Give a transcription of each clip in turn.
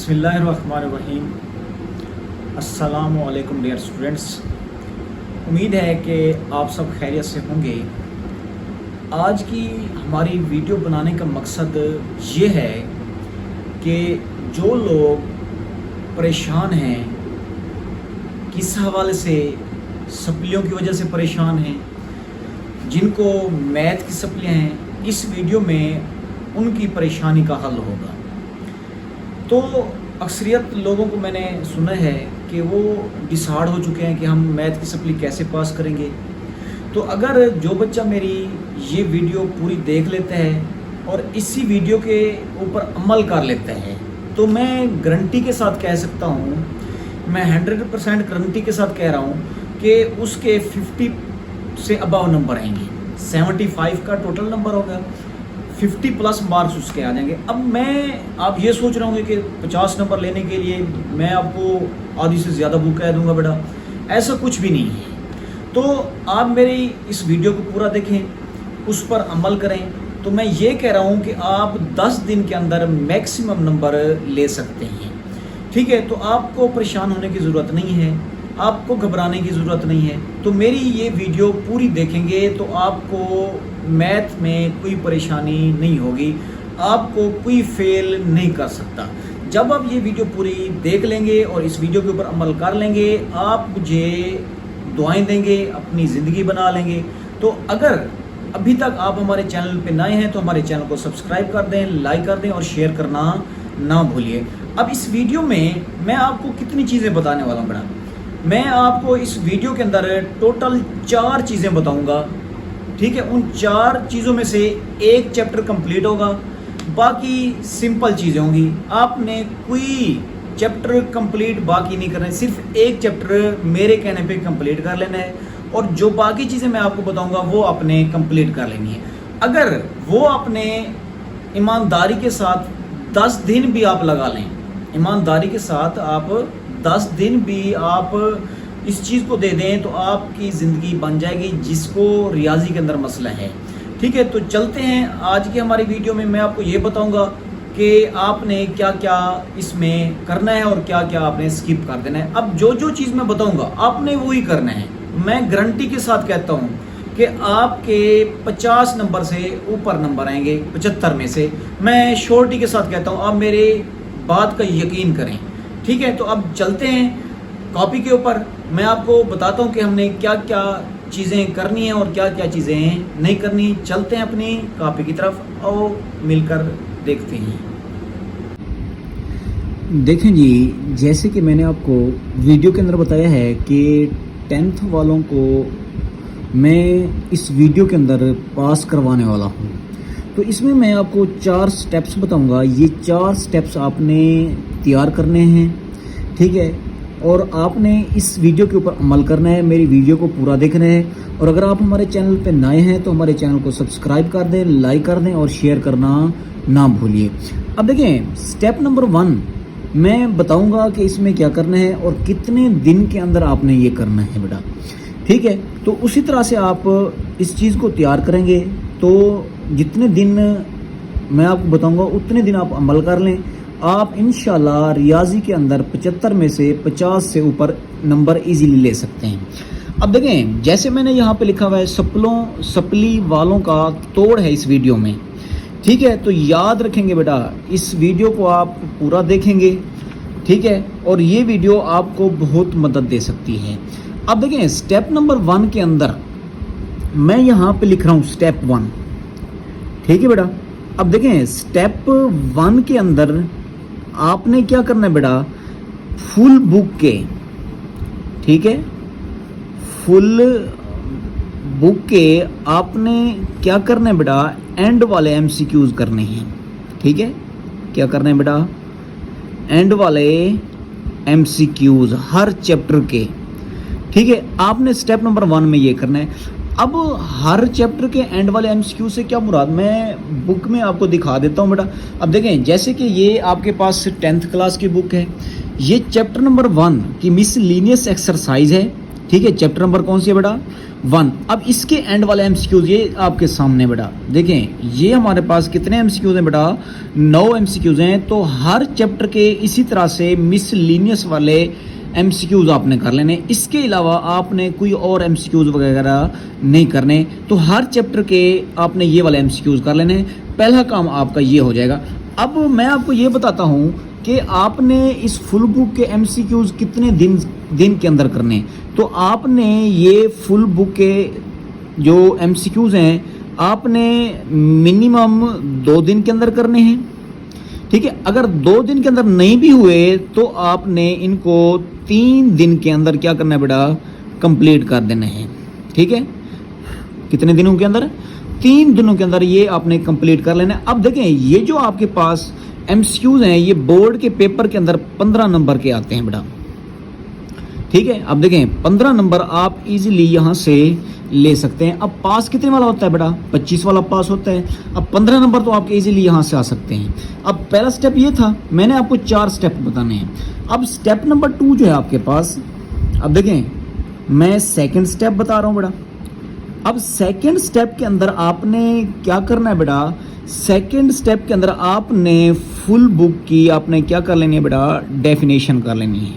बिस्मिल्लाहिर्रहमानिर्रहीम। अस्सलामु अलैकुम डियर स्टूडेंट्स। उम्मीद है कि आप सब खैरियत से होंगे। आज की हमारी वीडियो बनाने का मकसद ये है कि जो लोग परेशान हैं, किस हवाले से, सप्लियों की वजह से परेशान हैं, जिनको मैथ की सप्लियाँ हैं, इस वीडियो में उनकी परेशानी का हल होगा। तो अक्सरियत लोगों को मैंने सुना है कि वो डिसाइड हो चुके हैं कि हम मैथ की सप्ली कैसे पास करेंगे। तो अगर जो बच्चा मेरी ये वीडियो पूरी देख लेता है और इसी वीडियो के ऊपर अमल कर लेता है, तो मैं गारंटी के साथ कह सकता हूँ, मैं 100% गारंटी के साथ कह रहा हूँ कि उसके 50 से अबव नंबर आएंगे। 75 का टोटल नंबर होगा, 50 प्लस मार्क्स उसके आ जाएंगे। अब आप ये सोच रहे होंगे कि 50 नंबर लेने के लिए मैं आपको आधी से ज़्यादा बुक कह दूंगा। बेटा, ऐसा कुछ भी नहीं है। तो आप मेरी इस वीडियो को पूरा देखें, उस पर अमल करें। तो मैं ये कह रहा हूँ कि आप 10 दिन के अंदर मैक्सिमम नंबर ले सकते हैं। ठीक है, तो आपको परेशान होने की ज़रूरत नहीं है, आपको घबराने की ज़रूरत नहीं है। तो मेरी ये वीडियो पूरी देखेंगे तो आपको मैथ में कोई परेशानी नहीं होगी, आपको कोई फेल नहीं कर सकता। जब आप ये वीडियो पूरी देख लेंगे और इस वीडियो के ऊपर अमल कर लेंगे, आप मुझे दुआएं देंगे, अपनी ज़िंदगी बना लेंगे। तो अगर अभी तक आप हमारे चैनल पे नए हैं तो हमारे चैनल को सब्सक्राइब कर दें, लाइक कर दें और शेयर करना ना भूलिए। अब इस वीडियो में मैं आपको कितनी चीज़ें बताने वाला हूँ बेटा, मैं आपको इस वीडियो के अंदर टोटल 4 चीज़ें बताऊँगा। ठीक है, उन 4 चीज़ों में से एक चैप्टर कंप्लीट होगा, बाकी सिंपल चीज़ें होंगी। आपने कोई चैप्टर कंप्लीट बाकी नहीं करना है, सिर्फ एक चैप्टर मेरे कहने पे कंप्लीट कर लेना है और जो बाकी चीज़ें मैं आपको बताऊंगा वो आपने कंप्लीट कर लेनी है। अगर वो आपने ईमानदारी के साथ 10 दिन भी आप लगा लें, ईमानदारी के साथ आप 10 दिन भी आप इस चीज़ को दे दें तो आपकी ज़िंदगी बन जाएगी, जिसको रियाजी के अंदर मसला है। ठीक है, तो चलते हैं आज की हमारी वीडियो में। मैं आपको ये बताऊंगा कि आपने क्या क्या इसमें करना है और क्या क्या आपने स्किप कर देना है। अब जो जो चीज़ मैं बताऊंगा आपने वही करना है। मैं गारंटी के साथ कहता हूँ कि आपके 50 नंबर से ऊपर नंबर आएंगे, 75 में से। मैं श्योरिटी के साथ कहता हूँ, आप मेरे बात का यकीन करें। ठीक है, तो अब चलते हैं कॉपी के ऊपर। मैं आपको बताता हूँ कि हमने क्या क्या चीज़ें करनी है और क्या क्या चीज़ें नहीं करनी। चलते हैं अपनी कॉपी की तरफ और मिलकर देखते हैं। देखें जी, जैसे कि मैंने आपको वीडियो के अंदर बताया है कि 10th वालों को मैं इस वीडियो के अंदर पास करवाने वाला हूँ। तो इसमें मैं आपको 4 स्टेप्स बताऊँगा। ये 4 स्टेप्स आपने तैयार करने हैं। ठीक है, और आपने इस वीडियो के ऊपर अमल करना है, मेरी वीडियो को पूरा देखना है। और अगर आप हमारे चैनल पे नए हैं तो हमारे चैनल को सब्सक्राइब कर दें, लाइक कर दें और शेयर करना ना भूलिए। अब देखें, स्टेप नंबर 1 मैं बताऊंगा कि इसमें क्या करना है और कितने दिन के अंदर आपने ये करना है बेटा। ठीक है, तो उसी तरह से आप इस चीज़ को तैयार करेंगे तो जितने दिन मैं आपको बताऊँगा उतने दिन आप अमल कर लें। आप इंशाल्लाह रियाजी के अंदर 75 में से 50 से ऊपर नंबर इजीली ले सकते हैं। अब देखें, जैसे मैंने यहाँ पे लिखा हुआ है, सप्ली वालों का तोड़ है इस वीडियो में। ठीक है, तो याद रखेंगे बेटा, इस वीडियो को आप पूरा देखेंगे। ठीक है, और ये वीडियो आपको बहुत मदद दे सकती है। अब देखें, स्टेप नंबर 1 के अंदर मैं यहाँ पे लिख रहा हूँ स्टेप 1। ठीक है बेटा, अब देखें स्टेप 1 के अंदर आपने क्या करना है बेटा, फुल बुक के, ठीक है, फुल बुक के आपने क्या करना है बेटा, एंड वाले एमसीक्यूज करने हैं। ठीक है, क्या करना है बेटा, एंड वाले एमसीक्यूज हर चैप्टर के। ठीक है, आपने स्टेप नंबर 1 में ये करना है। अब हर चैप्टर के एंड वाले एमसीक्यू से क्या मुराद, मैं बुक में आपको दिखा देता हूँ बेटा। अब देखें, जैसे कि ये आपके पास 10th क्लास की बुक है, ये चैप्टर नंबर 1 की मिसलिनियस एक्सरसाइज है। ठीक है, चैप्टर नंबर कौन सी है बेटा 1। अब इसके एंड वाले एमसीक्यूज ये आपके सामने बेटा देखें, ये हमारे पास कितने एमसीक्यूज हैं बेटा 9 एमसीक्यूज हैं। तो हर चैप्टर के इसी तरह से मिसलिनियस वाले एमसीक्यूज आपने कर लेने, इसके अलावा आपने कोई और एमसीक्यूज वगैरह नहीं करने। तो हर चैप्टर के आपने ये वाले एमसीक्यूज कर लेने, पहला काम आपका ये हो जाएगा। अब मैं आपको ये बताता हूँ कि आपने इस फुल बुक के एमसीक्यूज कितने दिन के अंदर करने। तो आपने ये फुल बुक के जो एमसीक्यूज हैं आपने मिनिमम 2 दिन के अंदर करने हैं, ठीक है। अगर 2 दिन के अंदर नहीं भी हुए तो आपने इनको 3 दिन के अंदर क्या करना है बेटा कंप्लीट कर देना है, ठीक है। कितने दिनों के अंदर 3 दिनों के अंदर ये आपने कंप्लीट कर लेना है। अब देखें ये जो आपके पास एमसीक्यूज हैं ये बोर्ड के पेपर के अंदर 15 नंबर के आते हैं बेटा, ठीक है। अब देखें 15 नंबर आप इजीली यहां से ले सकते हैं। अब पास कितने वाला होता है बेटा 25 वाला पास होता है। अब 15 नंबर तो आपके इजीली यहां से आ सकते हैं। अब पहला स्टेप ये था, मैंने आपको 4 स्टेप बताने हैं। अब स्टेप नंबर 2 जो है आपके पास, अब देखें मैं सेकंड स्टेप बता रहा हूं बेटा। अब सेकंड स्टेप के अंदर आपने क्या करना है बेटा, सेकंड स्टेप के अंदर आपने फुल बुक की आपने क्या कर लेनी है बेटा डेफिनेशन कर लेनी है,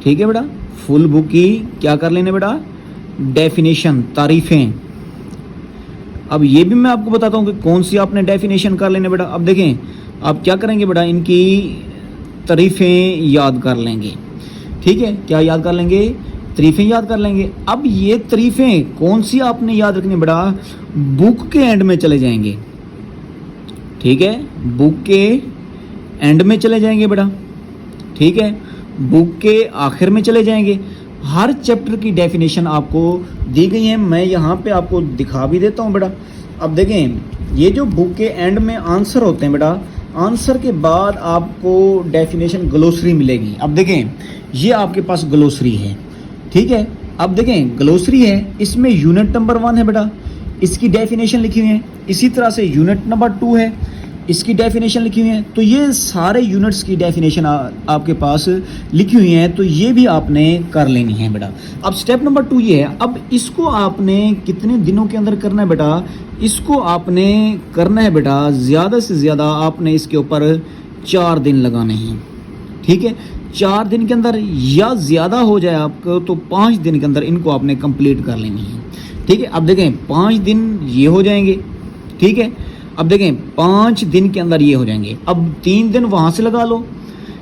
ठीक है बेटा। फुल बुक की क्या कर लेने बेटा डेफिनेशन, तारीफें। अब ये भी मैं आपको बताता हूँ कि कौन सी आपने डेफिनेशन कर लेने बेटा। अब देखें आप क्या करेंगे बेटा, इनकी तारीफें याद कर लेंगे, ठीक है। क्या याद कर लेंगे, तारीफें याद कर लेंगे। अब ये तारीफें कौन सी आपने याद रखनी बेटा, बुक के एंड में चले जाएंगे, ठीक है। बुक के एंड में चले जाएंगे बेटा, ठीक है। बुक के आखिर में चले जाएंगे। हर चैप्टर की डेफिनेशन आपको दी गई है, मैं यहाँ पे आपको दिखा भी देता हूँ बेटा। अब देखें ये जो बुक के एंड में आंसर होते हैं बेटा, आंसर के बाद आपको डेफिनेशन ग्लोसरी मिलेगी। अब देखें ये आपके पास ग्लोसरी है, ठीक है। अब देखें ग्लोसरी है, इसमें यूनिट नंबर 1 है बेटा, इसकी डेफिनेशन लिखी हुई है। इसी तरह से यूनिट नंबर 2 है, इसकी डेफिनेशन लिखी हुई है। तो ये सारे यूनिट्स की डेफिनेशन आपके पास लिखी हुई है, तो ये भी आपने कर लेनी है बेटा। अब स्टेप नंबर 2 ये है, अब इसको आपने कितने दिनों के अंदर करना है बेटा, इसको आपने करना है बेटा ज़्यादा से ज़्यादा आपने इसके ऊपर 4 दिन लगाने हैं, ठीक है। 4 दिन के अंदर या ज़्यादा हो जाए आपको तो 5 दिन के अंदर इनको आपने कंप्लीट कर लेनी है, ठीक है। अब देखें 5 दिन ये हो जाएंगे, ठीक है। अब देखें 5 दिन के अंदर ये हो जाएंगे। अब 3 दिन वहाँ से लगा लो,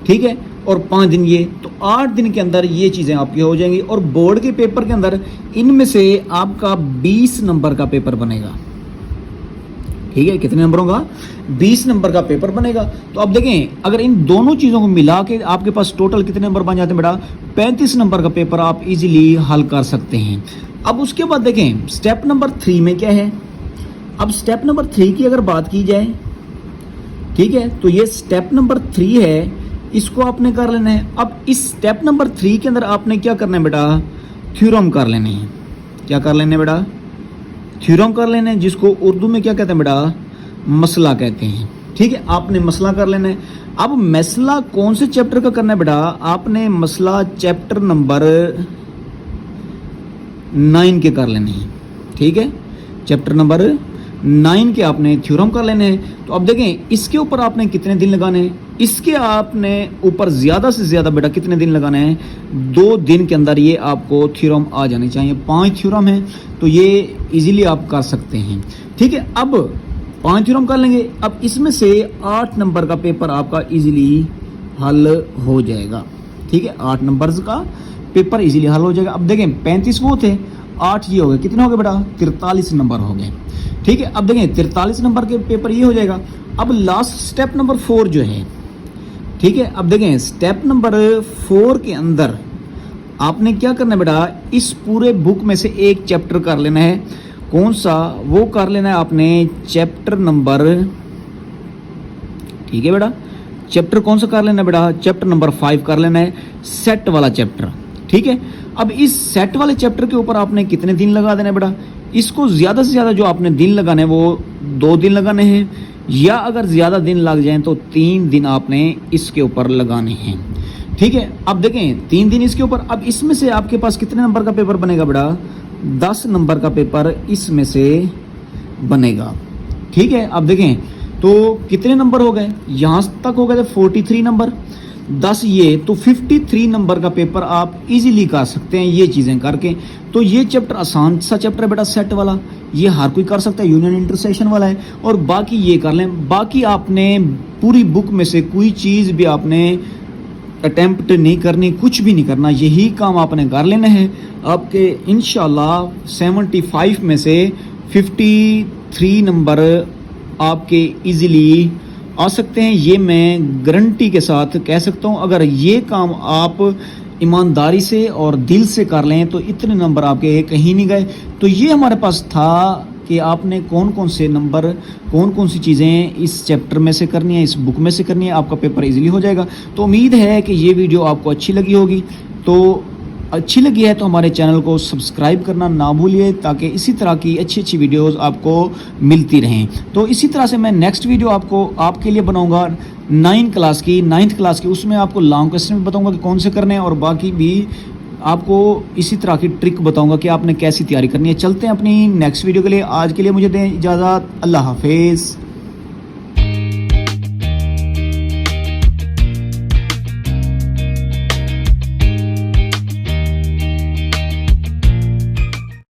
ठीक है, और 5 दिन ये, तो 8 दिन के अंदर ये चीज़ें आपकी हो जाएंगी। और बोर्ड के पेपर के अंदर इनमें से आपका 20 नंबर का पेपर बनेगा, ठीक है। कितने नंबरों का 20 नंबर का पेपर बनेगा। तो अब देखें अगर इन दोनों चीज़ों को मिला के आपके पास टोटल कितने नंबर बन जाते हैं बेटा 35 नंबर का पेपर आप इजीली हल कर सकते हैं। अब उसके बाद देखें स्टेप नंबर 3 में क्या है। अब स्टेप नंबर 3 की अगर बात की जाए, ठीक है, तो ये स्टेप नंबर 3 है, इसको आपने कर लेना है। अब इस स्टेप नंबर 3 के अंदर आपने क्या करना है बेटा थ्योरम कर लेने हैं। क्या कर लेने बेटा थ्योरम कर लेने हैं, जिसको उर्दू में क्या कहते हैं बेटा मसला कहते हैं, ठीक है। आपने मसला कर लेना है। अब मसला कौन से चैप्टर का करना है बेटा, आपने मसला चैप्टर नंबर 9 के कर लेने हैं, ठीक है। चैप्टर नंबर 9 के आपने थ्योरम कर लेने हैं। तो अब देखें इसके ऊपर आपने कितने दिन लगाने हैं, इसके आपने ऊपर ज़्यादा से ज़्यादा बेटा कितने दिन लगाने हैं 2 दिन के अंदर ये आपको थ्योरम आ जाने चाहिए। 5 थ्योरम है तो ये इजीली आप कर सकते हैं, ठीक है। अब 5 थ्योरम कर लेंगे। अब इसमें से 8 नंबर का पेपर आपका इजीली हल हो जाएगा, ठीक है। 8 नंबर्स का पेपर इजीली हल हो जाएगा। अब देखें 35 वो थे, 8 ये हो गए, कितने हो गए बेटा 43 नंबर हो गए, ठीक है। अब देखें 43 नंबर के पेपर ये हो जाएगा। अब लास्ट स्टेप नंबर 4 जो है, ठीक है। अब देखें स्टेप नंबर 4 के अंदर आपने क्या करना है बेटा इस पूरे बुक में से एक चैप्टर कर लेना है। कौन सा, वो कर लेना है आपने चैप्टर नंबर, ठीक है बेटा, चैप्टर कौन सा कर लेना है बेटा चैप्टर नंबर 5 कर लेना है, सेट वाला चैप्टर, ठीक है। अब इस सेट वाले चैप्टर के ऊपर आपने कितने दिन लगा देना है बेटा, इसको ज़्यादा से ज़्यादा जो आपने दिन लगाने हैं वो 2 दिन लगाने हैं, या अगर ज़्यादा दिन लग जाएं तो 3 दिन आपने इसके ऊपर लगाने हैं, ठीक है, अब देखें 3 दिन इसके ऊपर। अब इसमें से आपके पास कितने नंबर का पेपर बनेगा बेटा? 10 नंबर का पेपर इसमें से बनेगा। ठीक है, अब देखें तो कितने नंबर हो गए? यहाँ तक हो गए थे 43 नंबर, 10 ये तो 53 नंबर का पेपर आप इजीली कर सकते हैं ये चीज़ें करके। तो ये चैप्टर आसान सा चैप्टर है बेटा, सेट वाला, ये हर कोई कर सकता है, यूनियन इंटरसेक्शन वाला है। और बाकी ये कर लें। बाकी आपने पूरी बुक में से कोई चीज़ भी आपने अटेम्प्ट नहीं करनी, कुछ भी नहीं करना, यही काम आपने कर लेना है। आपके इंशाल्लाह 75 में से 53 नंबर आपके इजीली आ सकते हैं, ये मैं गारंटी के साथ कह सकता हूँ। अगर ये काम आप ईमानदारी से और दिल से कर लें तो इतने नंबर आपके कहीं नहीं गए। तो ये हमारे पास था कि आपने कौन कौन से नंबर, कौन कौन सी चीज़ें इस चैप्टर में से करनी है, इस बुक में से करनी है, आपका पेपर इजीली हो जाएगा। तो उम्मीद है कि ये वीडियो आपको अच्छी लगी होगी। तो अच्छी लगी है तो हमारे चैनल को सब्सक्राइब करना ना भूलिए, ताकि इसी तरह की अच्छी अच्छी वीडियोस आपको मिलती रहें। तो इसी तरह से मैं नेक्स्ट वीडियो आपके लिए बनाऊंगा 9th क्लास की, उसमें आपको लॉन्ग क्वेश्चन भी बताऊंगा कि कौन से करने हैं, और बाकी भी आपको इसी तरह की ट्रिक बताऊंगा कि आपने कैसी तैयारी करनी है। चलते हैं अपनी नेक्स्ट वीडियो के लिए। आज के लिए मुझे दें इजाज़त। अल्लाह हाफिज़।